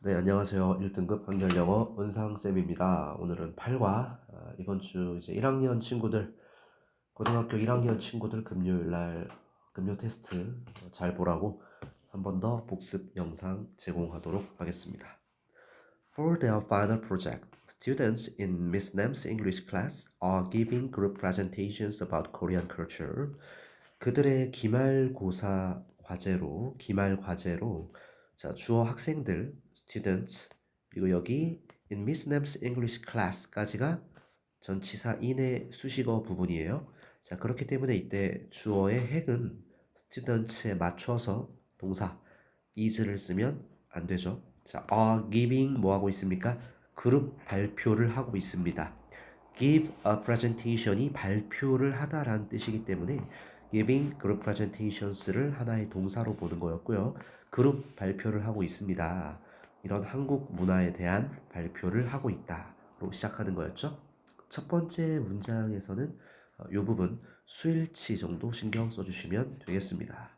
네, 안녕하세요. 1등급 한글영어 은상쌤입니다. 오늘은 8과 이번 주 이제 1학년 친구들, 고등학교 1학년 친구들 금요일 날 금요 테스트 잘 보라고 한 번 더 복습 영상 제공하도록 하겠습니다. For their final project, students in Miss Nam's English class are giving group presentations about Korean culture. 그들의 기말 과제로 자, 주어 학생들, students, 그리고 여기 in Miss Nam's English class까지가 전치사 in의 수식어 부분이에요. 자, 그렇기 때문에 이때 주어의 핵은 students에 맞춰서 동사 is를 쓰면 안 되죠. 자, are giving 뭐 하고 있습니까? 그룹 발표를 하고 있습니다. give a presentation이 발표를 하다라는 뜻이기 때문에 giving group presentations를 하나의 동사로 보는 거였고요. 그룹 발표를 하고 있습니다. 이런 한국 문화에 대한 발표를 하고 있다로 시작하는 거였죠. 첫 번째 문장에서는 이 부분 수일치 정도 신경 써주시면 되겠습니다.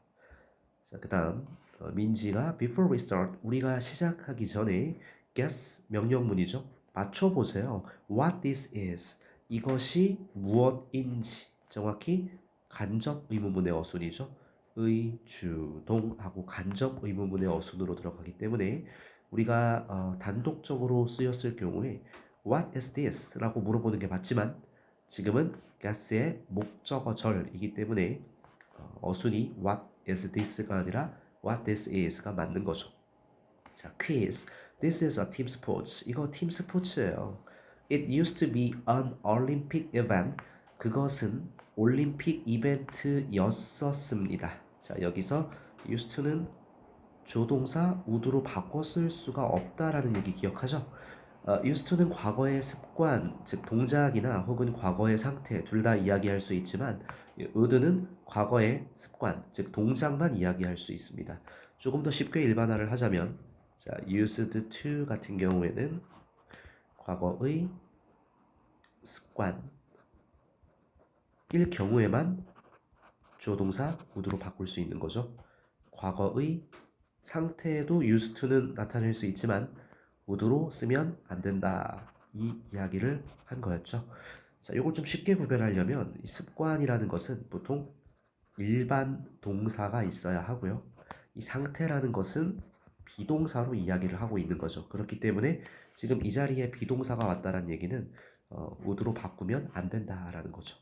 자, 그 다음 민지가 before we start 우리가 시작하기 전에 guess 명령문이죠. 맞춰보세요. What this is 이것이 무엇인지 정확히 간접 의문문의 어순이죠. 의, 주, 동하고 간접 의문문의 어순으로 들어가기 때문에 우리가 단독적으로 쓰였을 경우에 What is this? 라고 물어보는 게 맞지만 지금은 guess의 목적어절이기 때문에 어순이 what is this가 아니라 what this is가 맞는 거죠. 자, quiz. This is a team sports. 이거 팀 스포츠예요. It used to be an Olympic event. 그것은 올림픽 이벤트였었습니다. 자, 여기서 used to는 조동사 would로 바꿔 쓸 수가 없다라는 얘기 기억하죠? used to는 과거의 습관, 즉 동작이나 혹은 과거의 상태 둘 다 이야기할 수 있지만 would는 과거의 습관, 즉 동작만 이야기할 수 있습니다. 조금 더 쉽게 일반화를 하자면 자, used to 같은 경우에는 과거의 습관일 경우에만 조동사 would로 바꿀 수 있는 거죠. 과거의 상태에도 used to는 나타낼 수 있지만 would로 쓰면 안 된다. 이 이야기를 한 거였죠. 자, 이걸 좀 쉽게 구별하려면 이 습관이라는 것은 보통 일반 동사가 있어야 하고요. 이 상태라는 것은 비동사로 이야기를 하고 있는 거죠. 그렇기 때문에 지금 이 자리에 비동사가 왔다는 얘기는 would로 바꾸면 안 된다라는 거죠.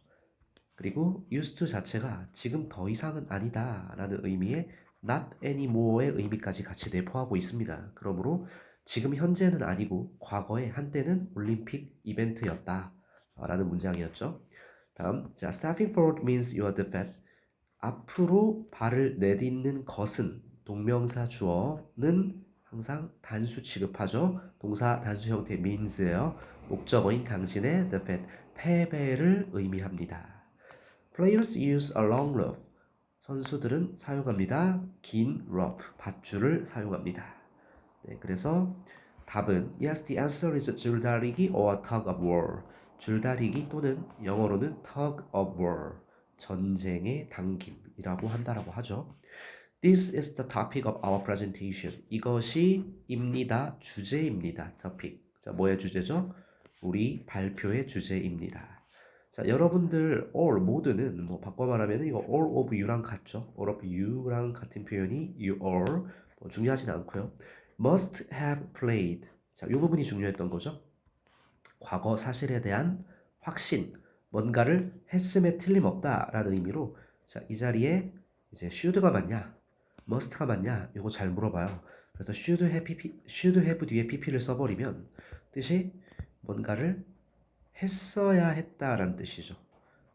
그리고 used to 자체가 지금 더 이상은 아니다 라는 의미의 not anymore의 의미까지 같이 내포하고 있습니다. 그러므로 지금 현재는 아니고 과거에 한때는 올림픽 이벤트였다 라는 문장이었죠. 다음, 자, stepping forward means you are defeat. 앞으로 발을 내딛는 것은 동명사 주어는 항상 단수 취급하죠. 동사 단수 형태 means예요. 목적어인 당신의 defeat, 패배를 의미합니다. Players use a long rope. 선수들은 사용합니다. 긴 rope, 밧줄을 사용합니다. 네, 그래서 답은 Yes, the answer is 줄다리기 or tug of war. 줄다리기 또는 영어로는 tug of war, 전쟁의 당김이라고 한다라고 하죠. This is the topic of our presentation. 이것이입니다. 주제입니다. topic. 자, 뭐의 주제죠? 우리 발표의 주제입니다. 자, 여러분들 all 모두는 뭐 바꿔 말하면 이거 all of you랑 같죠? all of you랑 같은 표현이 you all 뭐 중요하진 않고요. must have played. 자, 이 부분이 중요했던 거죠. 과거 사실에 대한 확신, 뭔가를 했음에 틀림없다라는 의미로 자, 이 자리에 이제 should가 맞냐, must가 맞냐 이거 잘 물어봐요. 그래서 should have 뒤에 pp를 써버리면 뜻이 뭔가를 했어야 했다라는 뜻이죠.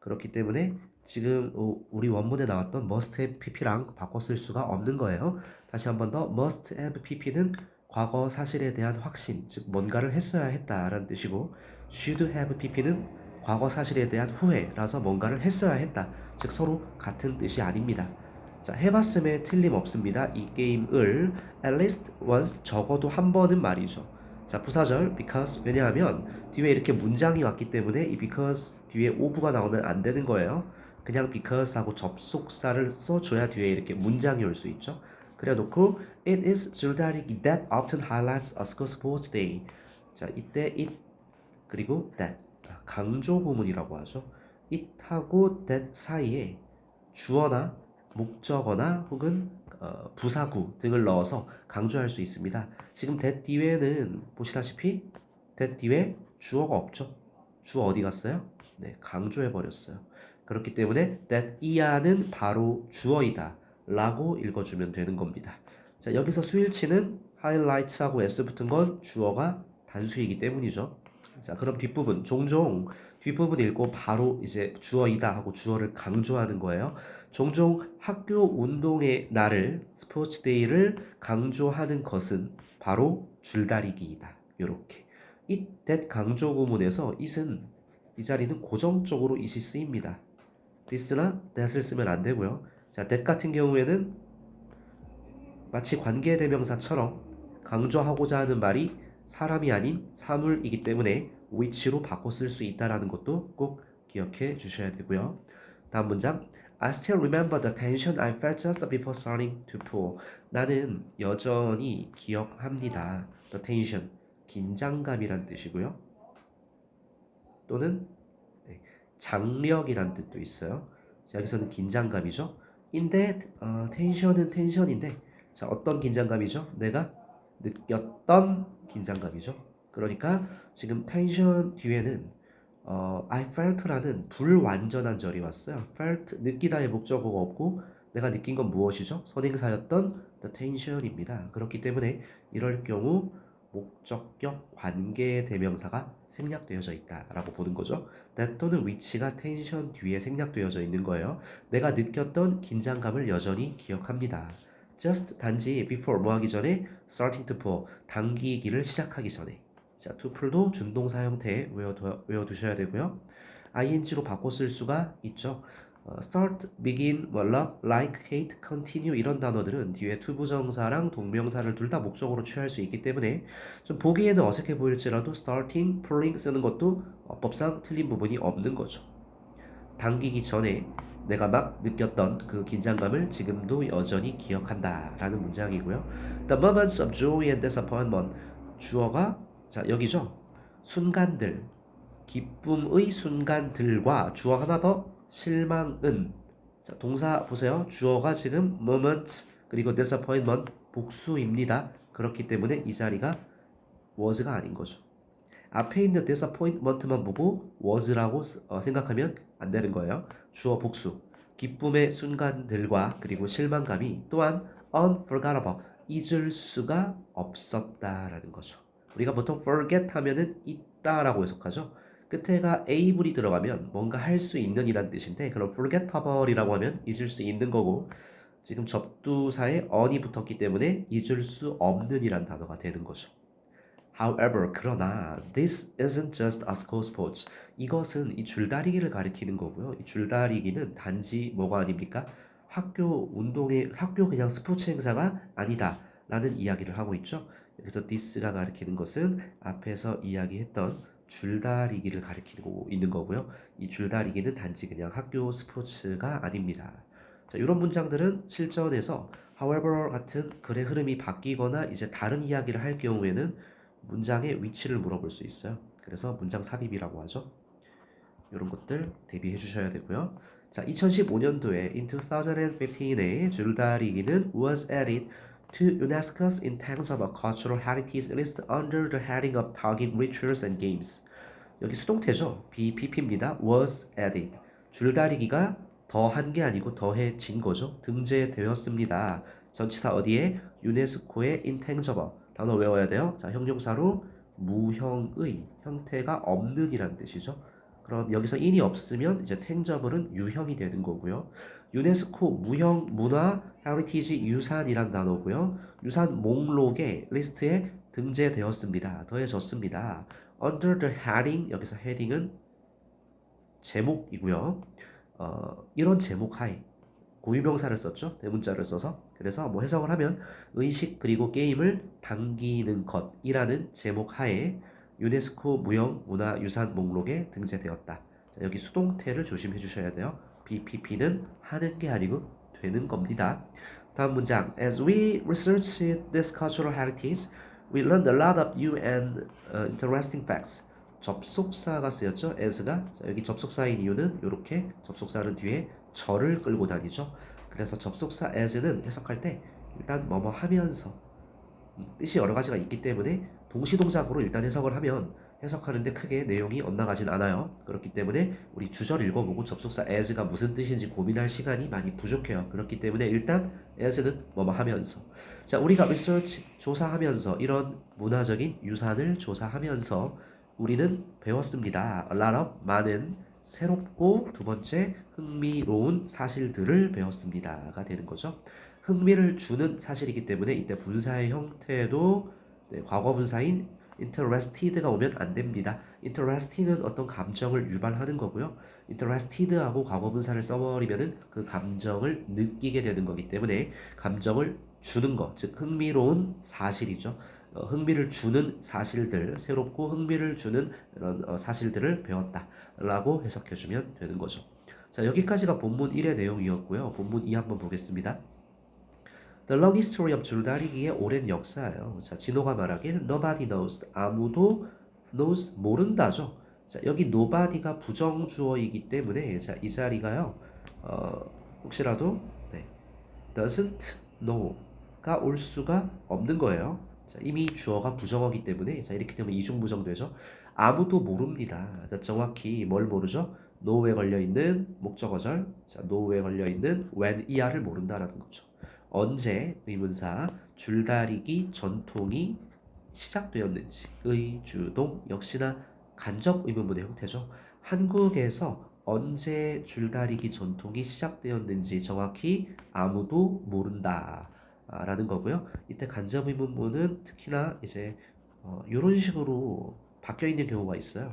그렇기 때문에 지금 우리 원문에 나왔던 must have pp랑 바꿔 쓸 수가 없는 거예요. 다시 한 번 더 must have pp는 과거 사실에 대한 확신, 즉 뭔가를 했어야 했다라는 뜻이고 should have pp는 과거 사실에 대한 후회라서 뭔가를 했어야 했다, 즉 서로 같은 뜻이 아닙니다. 자, 해봤음에 틀림없습니다. 이 게임을 at least once, 적어도 한 번은 말이죠. 자, 부사절 because, 왜냐하면 뒤에 이렇게 문장이 왔기 때문에 이 because 뒤에 of가 나오면 안 되는 거예요. 그냥 because 하고 접속사를 써줘야 뒤에 이렇게 문장이 올 수 있죠. 그래놓고 it is 줄다리기 that often highlights a school sports day. 자, 이때 it 그리고 that 강조 구문이라고 하죠. it하고 that 사이에 주어나 목적어나 혹은 부사구 등을 넣어서 강조할 수 있습니다. 지금 that 뒤에는 보시다시피 that 뒤에 주어가 없죠. 주어 어디 갔어요? 네, 강조해 버렸어요. 그렇기 때문에 that 이하는 바로 주어이다 라고 읽어주면 되는 겁니다. 자, 여기서 수일치는 highlights하고 s 붙은 건 주어가 단수이기 때문이죠. 자, 그럼 뒷부분 종종 뒷부분 읽고 바로 이제 주어이다 하고 주어를 강조하는 거예요. 종종 학교 운동의 날을 스포츠 데이를 강조하는 것은 바로 줄다리기이다. 요렇게 it that 강조 구문에서 it은 이 자리는 고정적으로 it이 쓰입니다. this나 that을 쓰면 안 되고요. 자, that 같은 경우에는 마치 관계대명사처럼 강조하고자 하는 말이 사람이 아닌 사물이기 때문에 which로 바꿔 쓸 수 있다라는 것도 꼭 기억해 주셔야 되고요. 다음 문장. I still remember the tension I felt just before starting to pull. 나는 여전히 기억합니다. The tension, 긴장감이란 뜻이고요. 또는 장력이란 뜻도 있어요. 자, 여기서는 긴장감이죠. 인데 텐션은 텐션인데 자, 어떤 긴장감이죠? 내가 느꼈던 긴장감이죠. 그러니까 지금 텐션 뒤에는 I felt라는 불완전한 절이 왔어요. felt 느끼다의 목적어가 없고 내가 느낀 건 무엇이죠? 선행사였던 the tension입니다. 그렇기 때문에 이럴 경우 목적격 관계 대명사가 생략되어져 있다라고 보는 거죠. that 또는 which가 텐션 뒤에 생략되어져 있는 거예요. 내가 느꼈던 긴장감을 여전히 기억합니다. just 단지 before 뭐 하기 전에 starting to pull 당기기를 시작하기 전에 자, to pull도 준동사 형태 외워두셔야 되고요. ing로 바꿔 쓸 수가 있죠. start, begin, 뭐 love, like, hate, continue 이런 단어들은 뒤에 to 부정사랑 동명사를 둘 다 목적으로 취할 수 있기 때문에 좀 보기에는 어색해 보일지라도 starting, pulling 쓰는 것도 어법상 틀린 부분이 없는 거죠. 당기기 전에 내가 막 느꼈던 그 긴장감을 지금도 여전히 기억한다 라는 문장이고요. The moments of joy and disappointment 주어가 자 여기죠. 순간들 기쁨의 순간들과 주어 하나 더 실망은 자 동사 보세요. 주어가 지금 moments 그리고 disappointment 복수입니다. 그렇기 때문에 이 자리가 was가 아닌 거죠. 앞에 있는 disappointment만 보고 was라고 생각하면 안 되는 거예요. 주어 복수 기쁨의 순간들과 그리고 실망감이 또한 unforgettable 잊을 수가 없었다라는 거죠. 우리가 보통 forget 하면은 있다라고 해석하죠. 끝에가 able이 들어가면 뭔가 할 수 있는 이란 뜻인데 그럼 forgettable이라고 하면 잊을 수 있는 거고 지금 접두사에 on이 붙었기 때문에 잊을 수 없는 이란 단어가 되는 거죠. However, 그러나 this isn't just a school sport. 이것은 이 줄다리기를 가리키는 거고요. 이 줄다리기는 단지 뭐가 아닙니까? 학교 운동의 학교 그냥 스포츠 행사가 아니다라는 이야기를 하고 있죠. 그래서 this가 가리키는 것은 앞에서 이야기했던 줄다리기를 가리키고 있는 거고요. 이 줄다리기는 단지 그냥 학교 스포츠가 아닙니다. 자, 이런 문장들은 실전에서 however 같은 글의 흐름이 바뀌거나 이제 다른 이야기를 할 경우에는 문장의 위치를 물어볼 수 있어요. 그래서 문장 삽입이라고 하죠. 이런 것들 대비해 주셔야 되고요. 자, 2015년도에 in 2015에 줄다리기는 was added to UNESCO's Intangible Cultural Heritage List under the heading of Target Rituals and Games. 여기 수동태죠. BPP입니다. was added. 줄다리기가 더한 게 아니고 더해진 거죠. 등재되었습니다. 전치사 어디에? 유네스코의 intangible. 단어 외워야 돼요. 자, 형용사로 무형의 형태가 없는 이란 뜻이죠. 그럼 여기서 in이 없으면 이제 tangible은 유형이 되는 거고요. 유네스코 무형 문화 헤리티지 유산이란 단어고요. 유산 목록에 리스트에 등재되었습니다. 더해졌습니다. Under the heading 여기서 heading은 제목이고요. 이런 제목 하에 고유명사를 썼죠. 대문자를 써서. 그래서 뭐 해석을 하면 의식 그리고 게임을 당기는 것이라는 제목 하에 유네스코 무형 문화유산 목록에 등재되었다. 자, 여기 수동태를 조심해 주셔야 돼요. BPP는 하는 게 아니고 되는 겁니다. 다음 문장. As we researched this cultural heritage, we learned a lot of new and interesting facts. 접속사가 쓰였죠. as가. 자, 여기 접속사인 이유는 이렇게 접속사는 뒤에 절을 끌고 다니죠. 그래서 접속사 as는 해석할 때 일단 뭐뭐 하면서 뜻이 여러 가지가 있기 때문에 동시동작으로 일단 해석을 하면 해석하는데 크게 내용이 엇나가진 않아요. 그렇기 때문에 우리 주절 읽어보고 접속사 as가 무슨 뜻인지 고민할 시간이 많이 부족해요. 그렇기 때문에 일단 as는 뭐뭐 하면서 자 우리가 research 조사하면서 이런 문화적인 유산을 조사하면서 우리는 배웠습니다. A lot of 많은 새롭고 두 번째 흥미로운 사실들을 배웠습니다가 되는 거죠. 흥미를 주는 사실이기 때문에 이때 분사의 형태도 네, 과거 분사인 interested가 오면 안 됩니다. interested는 어떤 감정을 유발하는 거고요. interested하고 과거 분사를 써버리면은 그 감정을 느끼게 되는 거기 때문에 감정을 주는 것, 즉 흥미로운 사실이죠. 흥미를 주는 사실들, 새롭고 흥미를 주는 이런 사실들을 배웠다라고 해석해주면 되는 거죠. 자, 여기까지가 본문 1의 내용이었고요. 본문 2 한번 보겠습니다. The long history of 줄다리기의 오랜 역사예요. 자, 진호가 말하길 nobody knows. 아무도 knows 모른다죠. 자, 여기 nobody가 부정주어이기 때문에 자, 이 자리가요. 혹시라도 네, doesn't know가 올 수가 없는 거예요. 자, 이미 주어가 부정어기 때문에 자, 이렇게 되면 이중부정되죠. 아무도 모릅니다. 자, 정확히 뭘 모르죠? know에 걸려 있는 목적어절. 자, know에 걸려 있는 when er를 모른다라는 거죠. 언제 의문사 줄다리기 전통이 시작되었는지 의주동 역시나 간접 의문문의 형태죠. 한국에서 언제 줄다리기 전통이 시작되었는지 정확히 아무도 모른다 라는 거고요. 이때 간접 의문문은 특히나 이제 이런 식으로 바뀌어 있는 경우가 있어요.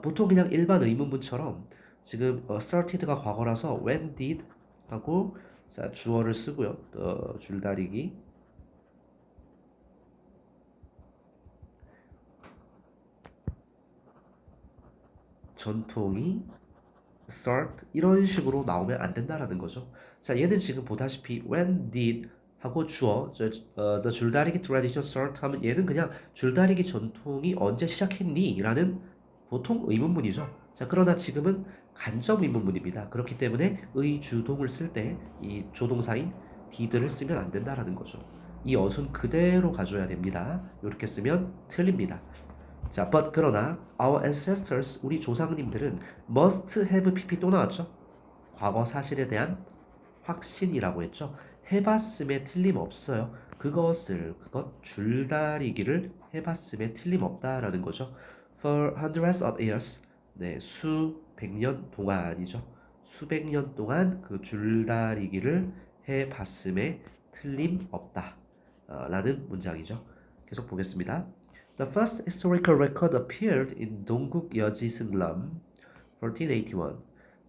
보통 그냥 일반 의문문처럼 지금 started가 과거라서 when did 하고 자, 주어를 쓰고요. 줄다리기 전통이 start 이런 식으로 나오면 안 된다라는 거죠. 자, 얘는 지금 보다시피 when did 하고 주어 the 줄다리기 tradition start 하면 얘는 그냥 줄다리기 전통이 언제 시작했니? 라는 보통 의문문이죠. 자, 그러나 지금은 간접 의문문입니다. 그렇기 때문에 의주동을 쓸 때 이 조동사인 did를 쓰면 안 된다라는 거죠. 이 어순 그대로 가져야 됩니다. 이렇게 쓰면 틀립니다. 자, but 그러나 our ancestors 우리 조상님들은 must have pp 또 나왔죠. 과거 사실에 대한 확신이라고 했죠. 해봤음에 틀림없어요. 그것 줄다리기를 해봤음에 틀림없다라는 거죠. For hundreds of years 네, 수백 년 동안이죠. 수백 년 동안 그 줄다리기를 해봤음에 틀림없다 라는 문장이죠. 계속 보겠습니다. The first historical record appeared in 동국 여지 승람 1481.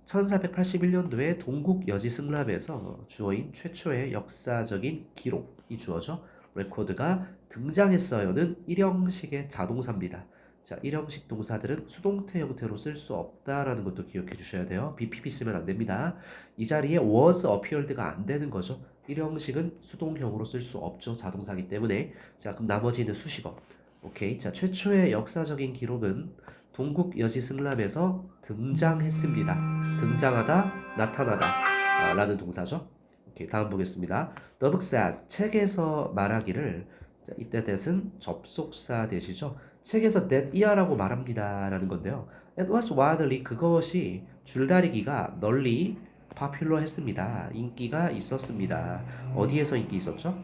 1481년도에 동국 여지 승람에서 주어인 최초의 역사적인 기록이 주어져 레코드가 등장했어요는 일형식의 자동사입니다. 자, 일형식 동사들은 수동태 형태로 쓸 수 없다라는 것도 기억해 주셔야 돼요. BPP 쓰면 안 됩니다. 이 자리에 was appeared가 안 되는 거죠. 일형식은 수동형으로 쓸 수 없죠. 자동사기 때문에. 자, 그럼 나머지는 수식어. 오케이. 자, 최초의 역사적인 기록은 동국 여지 승람에서 등장했습니다. 등장하다, 나타나다 라는 동사죠. 오케이, 다음 보겠습니다. The book says 책에서 말하기를 자, 이때 that은 접속사 대시죠. 책에서 that 이하라고 말합니다 라는 건데요. It was widely 그것이 줄다리기가 널리 popular 했습니다. 인기가 있었습니다. 어디에서 인기 있었죠?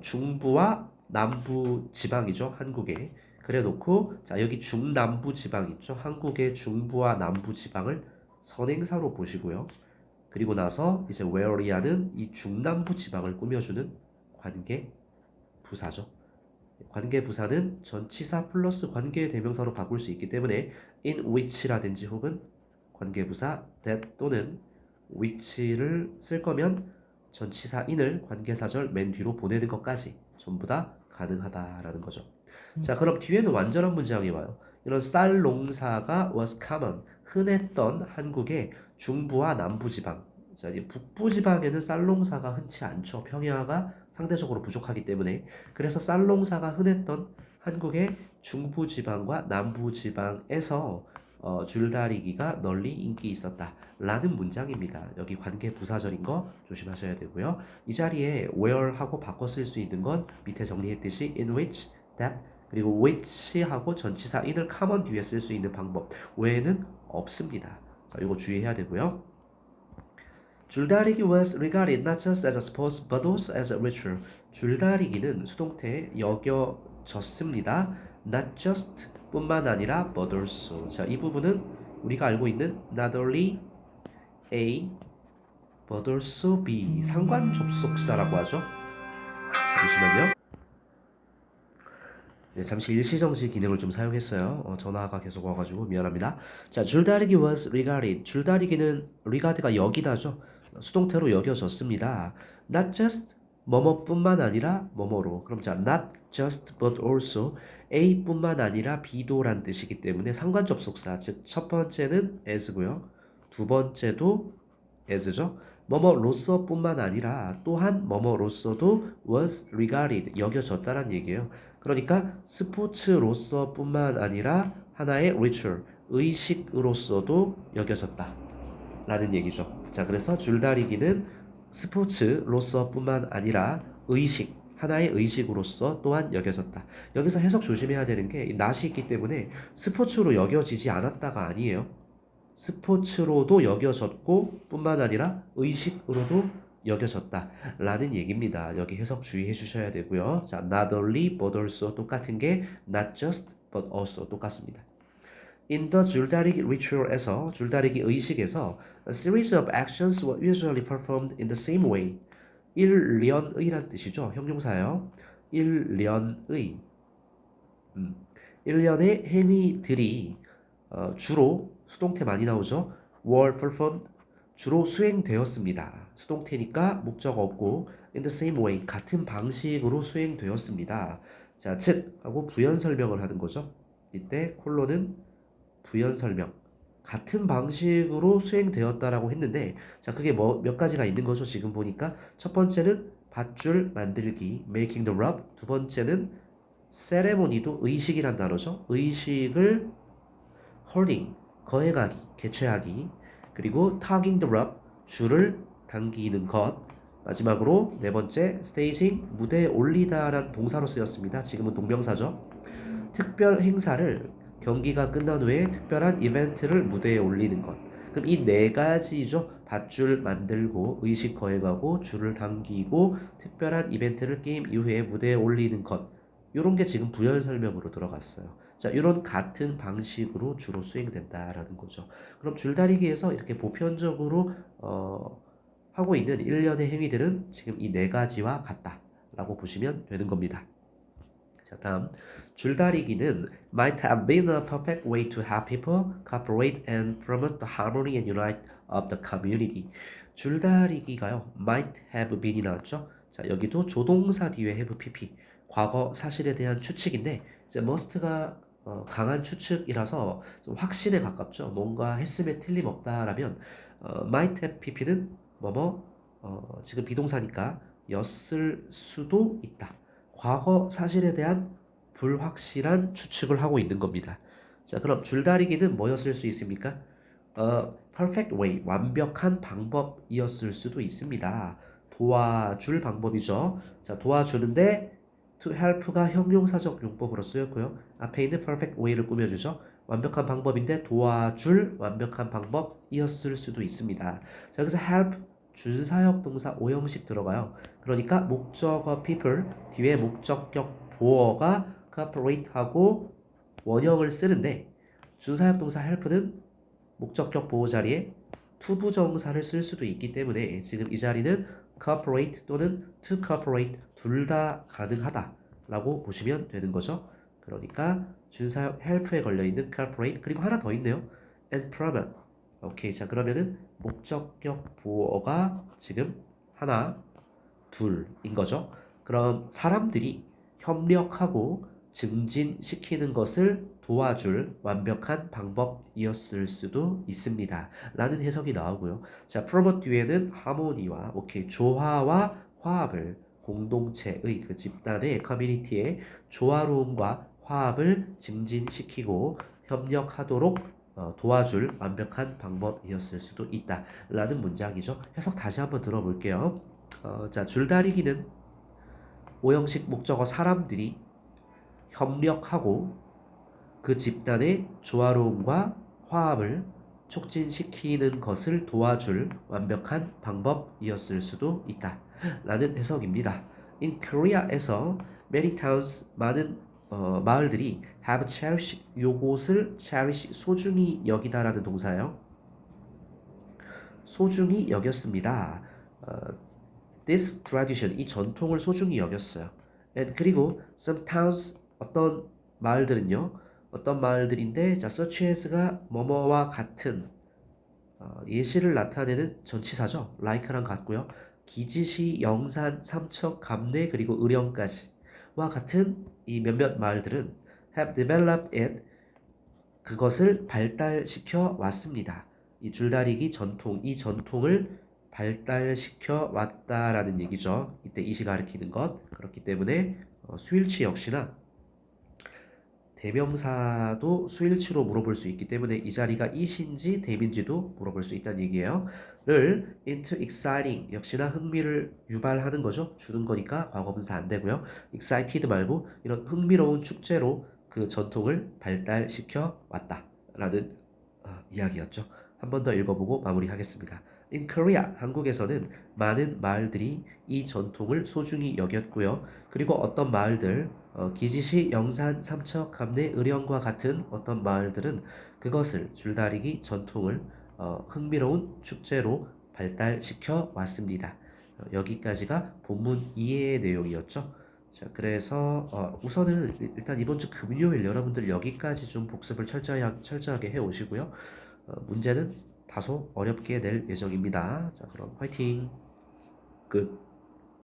중부와 남부 지방이죠. 한국에. 그래 놓고 자 여기 중남부 지방 있죠. 한국의 중부와 남부 지방을 선행사로 보시고요. 그리고 나서 이제 where이하는 이 중남부 지방을 꾸며주는 관계 부사죠. 관계 부사는 전치사 플러스 관계 대명사로 바꿀 수 있기 때문에 in which라든지 혹은 관계 부사 that 또는 which를 쓸 거면 전치사 in을 관계사절 맨 뒤로 보내는 것까지 전부 다 가능하다라는 거죠. 자, 그럼 뒤에는 완전한 문장이 와요. 이런 쌀 농사가 was common, 흔했던 한국의 중부와 남부 지방, 자, 이제 북부 지방에는 쌀농사가 흔치 않죠. 평야가 상대적으로 부족하기 때문에. 그래서 쌀농사가 흔했던 한국의 중부 지방과 남부 지방에서 줄다리기가 널리 인기 있었다라는 문장입니다. 여기 관계 부사절인 거 조심하셔야 되고요. 이 자리에 where하고 바꿔 쓸 수 있는 건 밑에 정리했듯이 in which, that, 그리고 which하고 전치사 in을 common 뒤에 쓸 수 있는 방법 외에는 없습니다. 자, 이거 주의해야 되고요. 줄다리기 was regarded not just as a sport but also as a ritual. 줄다리기는 수동태에 여겨졌습니다. Not just 뿐만 아니라 but also. 자, 이 부분은 우리가 알고 있는 not only A but also B 상관 접속사라고 하죠. 잠시만요. 네, 잠시 일시정지 기능을 좀 사용했어요. 전화가 계속 와가지고 미안합니다. 자, 줄다리기 was regarded. 줄다리기는 regard가 여기다죠. 수동태로 여겨졌습니다. Not just 뭐뭐뿐만 아니라 뭐뭐로. 그럼 자, not just but also A뿐만 아니라 B도란 뜻이기 때문에 상관 접속사. 즉, 첫 번째는 as고요. 두 번째도 as죠. 뭐뭐로서뿐만 아니라 또한 뭐뭐로서도 was regarded 여겨졌다란 얘기예요. 그러니까 스포츠로서뿐만 아니라 하나의 ritual 의식으로서도 여겨졌다 라는 얘기죠. 자, 그래서 줄다리기는 스포츠로서뿐만 아니라 의식 하나의 의식으로서 또한 여겨졌다. 여기서 해석 조심해야 되는 게 not이 있기 때문에 스포츠로 여겨지지 않았다가 아니에요. 스포츠로도 여겨졌고 뿐만 아니라 의식으로도 여겨졌다 라는 얘기입니다. 여기 해석 주의해 주셔야 되고요. 자, not only but also 똑같은 게 not just but also 똑같습니다. In the 줄다리기 ritual에서 줄다리기 의식에서 a series of actions were usually performed in the same way. 일련의란 뜻이죠. 형용사예요. 일련의 일련의 행위들이 주로 수동태 많이 나오죠. were performed 주로 수행되었습니다. 수동태니까 목적 없고 in the same way 같은 방식으로 수행되었습니다. 자, 즉 하고 부연 설명을 하는 거죠. 이때 콜론은 부연 설명 같은 방식으로 수행되었다라고 했는데 자, 그게 몇 가지가 있는 거죠. 지금 보니까 첫 번째는 밧줄 만들기 making the rub, 두 번째는 세레모니도 의식이란 단어죠. 의식을 holding 거행하기, 개최하기, 그리고 tugging the rope 줄을 당기는 것, 마지막으로 네 번째 staging 무대에 올리다란 동사로 쓰였습니다. 지금은 동명사죠. 특별 행사를 경기가 끝난 후에 특별한 이벤트를 무대에 올리는 것. 그럼 이 네 가지죠. 밧줄 만들고 의식 거행하고 줄을 당기고 특별한 이벤트를 게임 이후에 무대에 올리는 것. 이런 게 지금 부연 설명으로 들어갔어요. 자, 이런 같은 방식으로 주로 수행된다라는 거죠. 그럼 줄다리기에서 이렇게 보편적으로 하고 있는 일련의 행위들은 지금 이 네 가지와 같다라고 보시면 되는 겁니다. 자, 다음 줄다리기는 might have been a perfect way to help people cooperate and promote the harmony and unite of the community. 줄다리기가요, might have been이 나왔죠. 자, 여기도 조동사 뒤에 have pp 과거 사실에 대한 추측인데 이제 must가 강한 추측이라서 좀 확신에 가깝죠. 뭔가 했음에 틀림없다라면 might have pp는 지금 비동사니까 였을 수도 있다. 과거 사실에 대한 불확실한 추측을 하고 있는 겁니다. 자, 그럼 줄다리기는 뭐였을 수 있습니까? perfect way, 완벽한 방법이었을 수도 있습니다. 도와줄 방법이죠. 자, 도와주는데 to help가 형용사적 용법으로 쓰였고요. 앞에 있는 perfect way를 꾸며주죠. 완벽한 방법인데 도와줄 완벽한 방법이었을 수도 있습니다. 자, 여기서 help 준사역 동사 오형식 들어가요. 그러니까 목적어 people 뒤에 목적격 보어가 cooperate하고 원형을 쓰는데 준사역 동사 help는 목적격 보호 자리에 투부정사를 쓸 수도 있기 때문에 지금 이 자리는 cooperate 또는 to cooperate 둘 다 가능하다라고 보시면 되는 거죠. 그러니까 준사역 help에 걸려있는 cooperate 그리고 하나 더 있네요. and promote. 오케이, 자 그러면은 목적격 보어가 지금 하나, 둘인 거죠. 그럼 사람들이 협력하고 증진시키는 것을 도와줄 완벽한 방법이었을 수도 있습니다. 라는 해석이 나오고요. 자, promote 뒤에는 하모니와 오케이 조화와 화합을 공동체의 그 집단의 커뮤니티의 조화로움과 화합을 증진시키고 협력하도록 도와줄 완벽한 방법이었을 수도 있다. 라는 문장이죠. 해석 다시 한번 들어볼게요. 자, 줄다리기는 오형식 목적어 사람들이 협력하고 그 집단의 조화로움과 화합을 촉진시키는 것을 도와줄 완벽한 방법이었을 수도 있다. 라는 해석입니다. In Korea에서 many towns 많은 마을들이 have cherished 요것을 cherish 소중히 여기다라는 동사예요. 소중히 여겼습니다. This tradition 이 전통을 소중히 여겼어요. And 그리고 some towns 어떤 마을들은요. 어떤 마을들인데 자 such as가 뭐뭐와 같은 예시를 나타내는 전치사죠. like랑 같고요. 기지시, 영산, 삼척, 감내 그리고 의령까지와 같은 이 몇몇 마을들은 have developed it 그것을 발달시켜 왔습니다. 이 줄다리기 전통, 이 전통을 발달시켜 왔다라는 얘기죠. 이때 이시 가리키는 것. 그렇기 때문에 수일치 역시나 대명사도 수일치로 물어볼 수 있기 때문에 이 자리가 이신지 대민지도 물어볼 수 있다는 얘기예요. 를 into exciting 역시나 흥미를 유발하는 거죠. 주는 거니까 과거분사 안 되고요. excited 말고 이런 흥미로운 축제로 그 전통을 발달시켜 왔다라는 이야기였죠. 한 번 더 읽어보고 마무리하겠습니다. In Korea, 한국에서는 많은 마을들이 이 전통을 소중히 여겼고요. 그리고 어떤 마을들, 기지시, 영산, 삼척, 감내, 의령과 같은 어떤 마을들은 그것을 줄다리기 전통을 흥미로운 축제로 발달시켜 왔습니다. 여기까지가 본문 2의 내용이었죠. 자, 그래서 우선은 일단 이번 주 금요일 여러분들 여기까지 좀 복습을 철저하게 해 오시고요. 문제는 다소 어렵게 낼 예정입니다. 자, 그럼 화이팅! 끝!